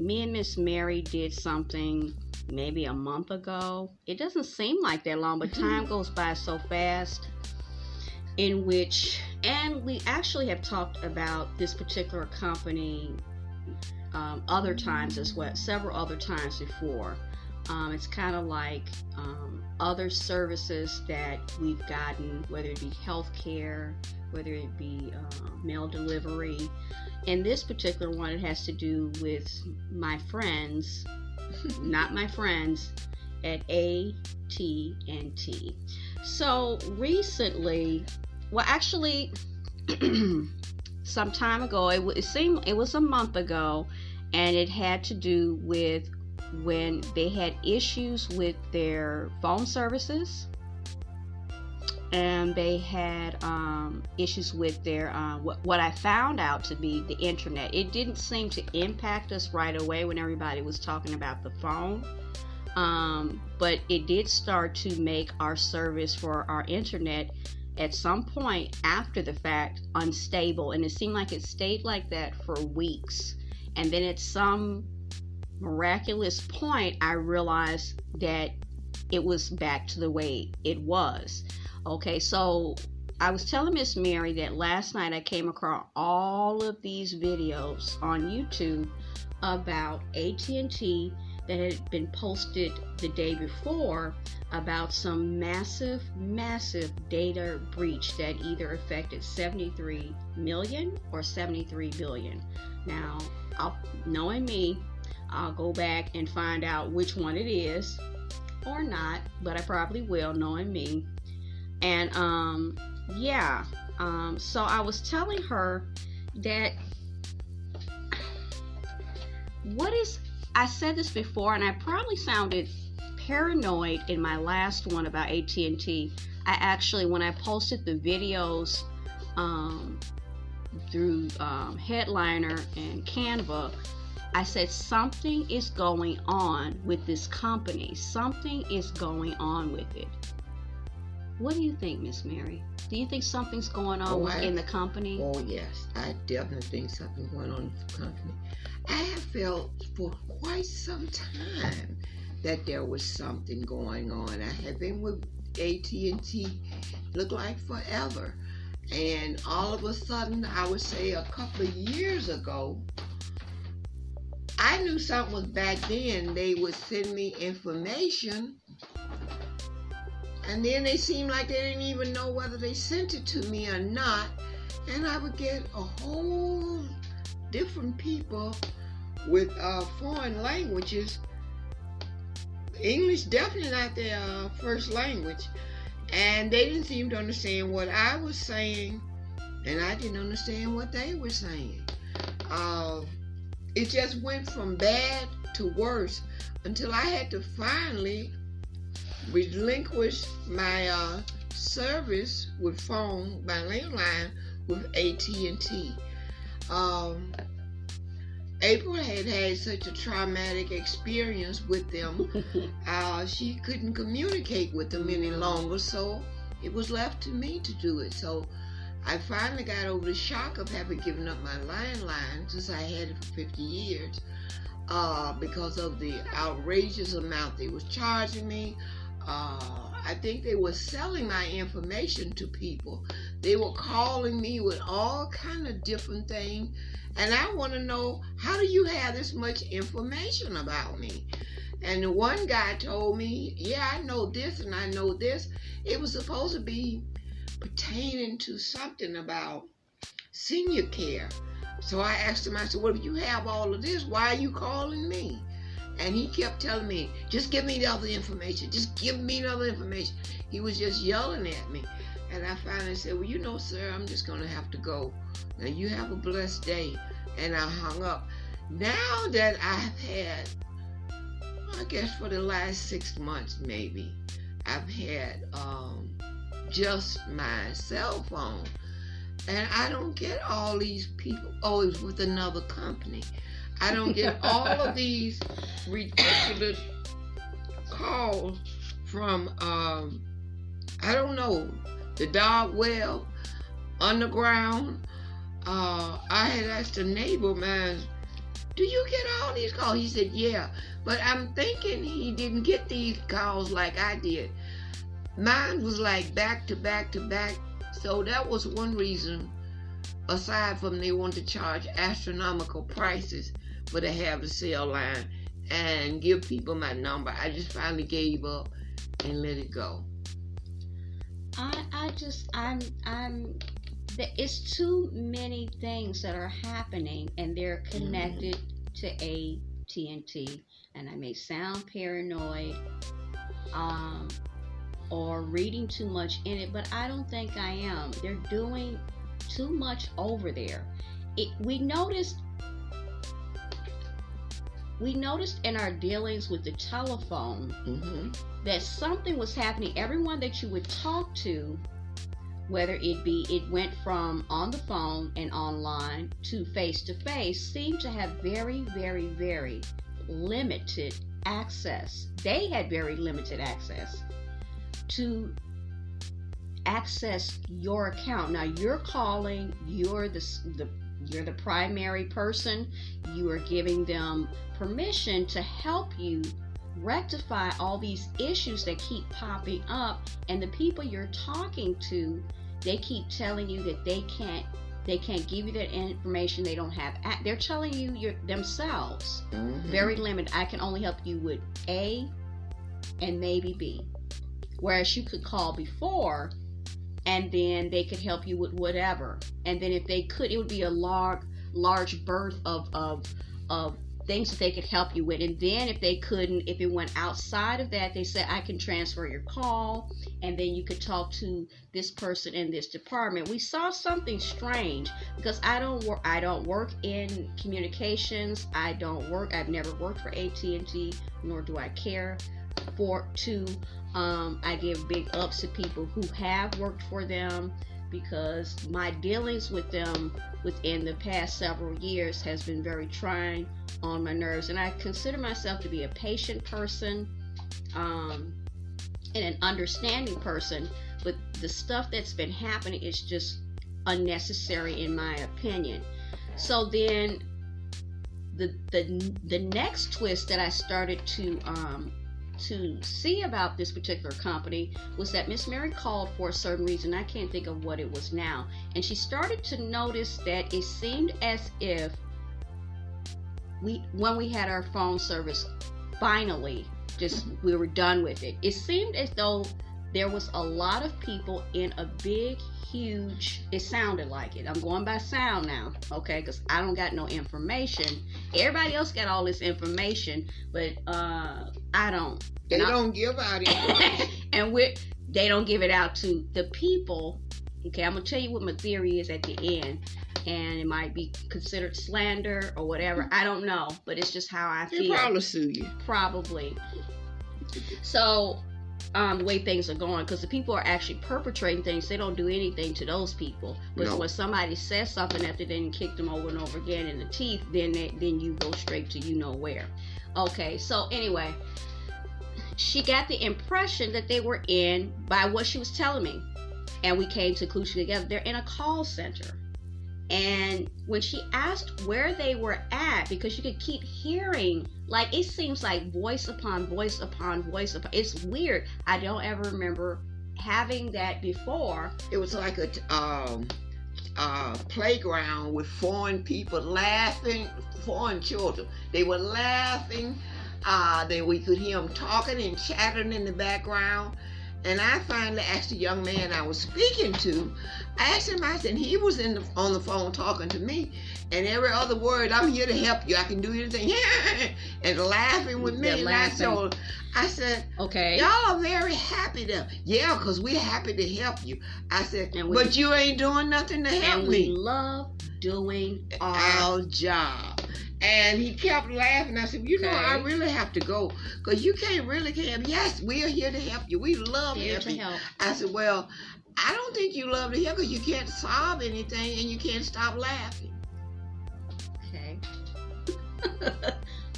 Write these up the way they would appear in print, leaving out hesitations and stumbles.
me and Miss Mary did something maybe a month ago. It doesn't seem like that long, but time goes by so fast. In which, and we actually have talked about this particular company other times as well, several other times before. It's kind of like other services that we've gotten, whether it be healthcare, whether it be mail delivery. And this particular one, it has to do with my friends, not my friends, at AT&T. So recently, well, actually, some time ago, it seemed it was a month ago, and it had to do with when they had issues with their phone services, and they had issues with their what I found out to be the internet. It didn't seem to impact us right away when everybody was talking about the phone, but it did start to make our service for our internet at some point after the fact unstable, and it seemed like it stayed like that for weeks. And then at some miraculous point, I realized that it was back to the way it was. Okay, so I was telling Miss Mary that last night I came across all of these videos on YouTube about AT&T that had been posted the day before about some massive data breach that either affected 73 million or 73 billion. Now, knowing me, I'll go back and find out which one it is or not, but I probably will, knowing me. And so I was telling her that I said this before, and I probably sounded paranoid in my last one about AT&T. I actually, when I posted the videos through Headliner and Canva, I said something is going on with this company. Something is going on with it. What do you think, Miss Mary? Do you think something's going on in the company? Oh, yes. I definitely think something's going on in the company. I have felt for quite some time that there was something going on. I have been with AT&T, looked like forever. And all of a sudden, I would say a couple of years ago, I knew something was back then. They would send me information, and then they seemed like they didn't even know whether they sent it to me or not. And I would get a whole different people with foreign languages. English definitely not their first language. And they didn't seem to understand what I was saying, and I didn't understand what they were saying. It just went from bad to worse until I had to finally relinquish my service with phone, my landline, with AT&T. April had such a traumatic experience with them. She couldn't communicate with them any longer, so it was left to me to do it. So I finally got over the shock of having given up my landline, since I had it for 50 years, because of the outrageous amount they was charging me. I think they were selling my information to people. They were calling me with all kind of different things. And I want to know, how do you have this much information about me? And the one guy told me, yeah, I know this and I know this. It was supposed to be pertaining to something about senior care. So I asked him, I said, well, if you have all of this, why are you calling me? And he kept telling me, just give me the other information. Just give me the other information. He was just yelling at me. And I finally said, well, you know, sir, I'm just going to have to go. Now, you have a blessed day. And I hung up. Now that I've had, I guess for the last 6 months maybe, I've had just my cell phone. And I don't get all these people, oh, it was with another company. I don't get all of these ridiculous calls from, I don't know, the dark web, underground. I had asked a neighbor of mine do you get all these calls? He said, yeah. But I'm thinking he didn't get these calls like I did. Mine was like back to back to back. So that was one reason, aside from they want to charge astronomical prices for to have the cell line and give people my number. I just finally gave up and let it go. It's too many things that are happening, and they're connected to AT&T, and I may sound paranoid, or reading too much in it, but I don't think I am. They're doing too much over there. We noticed in our dealings with the telephone that something was happening. Everyone that you would talk to, whether it went from on the phone and online to face, seemed to have very, very, very limited access. They had very limited access to access your account. Now you're calling, you're the primary person. You are giving them permission to help you rectify all these issues that keep popping up, and the people you're talking to, they keep telling you that they can't give you that information. They don't have, they're telling you themselves, very limited. I can only help you with A and maybe B. Whereas you could call before, and then they could help you with whatever. And then if they could, it would be a large berth of things that they could help you with. And then if they couldn't, if it went outside of that, they said, I can transfer your call, and then you could talk to this person in this department. We saw something strange, because I don't work in communications. I've never worked for AT&T, nor do I care to. I give big ups to people who have worked for them, because my dealings with them within the past several years has been very trying on my nerves. And I consider myself to be a patient person, and an understanding person, but the stuff that's been happening is just unnecessary in my opinion. So then the next twist that I started to see about this particular company was that Miss Mary called for a certain reason. I can't think of what it was now. And she started to notice that it seemed as if when we had our phone service, finally, we were done with it. It seemed as though there was a lot of people in a big, huge, it sounded like it. I'm going by sound now, okay, because I don't got no information. Everybody else got all this information, but I don't. They don't give out information. And they don't give it out to the people. Okay, I'm going to tell you what my theory is at the end, and it might be considered slander or whatever. I don't know, but it's just how I feel. They'll probably sue you. Probably. So, the way things are going, because the people are actually perpetrating things, they don't do anything to those people. But when somebody says something after they didn't kick them over and over again in the teeth, then you go straight to you know where. Okay, so anyway, she got the impression that they were in, by what she was telling me, and we came to conclusion together, they're in a call center. And when she asked where they were at, because you could keep hearing, like, it seems like voice upon voice upon voice upon, it's weird. I don't ever remember having that before. It was like a playground with foreign people laughing, foreign children. They were laughing. Then we could hear them talking and chattering in the background. And I finally asked the young man I was speaking to, I asked him, I said, he was on the phone talking to me, and every other word, I'm here to help you, I can do anything, and laughing with me. And I said, okay, y'all are very happy to, yeah, because we're happy to help you. I said, but you ain't doing nothing to help me. And we love doing our job. And he kept laughing. I said, I really have to go, because you can't really help. Yes, we are here to help you. We love helping. I said, well, I don't think you love to help, because you can't solve anything and you can't stop laughing. Okay.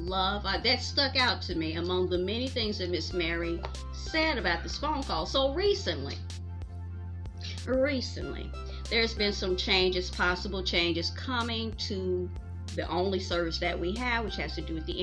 Love, that stuck out to me among the many things that Miss Mary said about this phone call. So recently, there's been some changes, possible changes coming to the only service that we have, which has to do with the